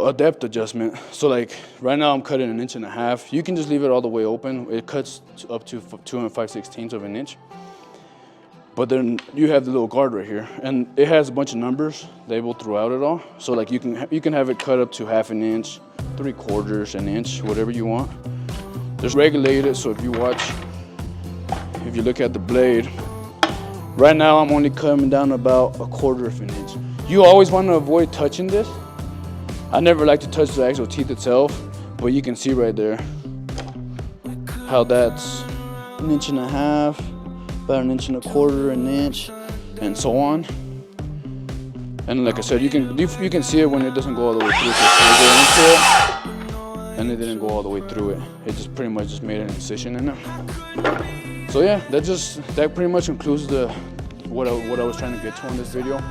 A depth adjustment. So like right now I'm cutting 1.5 inches. You can just leave it all the way open. It cuts up to 2 5/16 of an inch. But then you have the little guard right here, and it has a bunch of numbers labeled throughout it all. So like you can have it cut up to 1/2 inch, 3/4 an inch, whatever you want. Just regulate it. So if you look at the blade, right now I'm only coming down about 1/4 inch. You always want to avoid touching this. I never like to touch the actual teeth itself, but you can see right there how that's 1.5 inches, about 1.25 inches, and so on. And like I said, you can see it when it doesn't go all the way through. And it didn't go all the way through it. It just pretty much just made an incision in it. So yeah, that pretty much concludes what I was trying to get to in this video.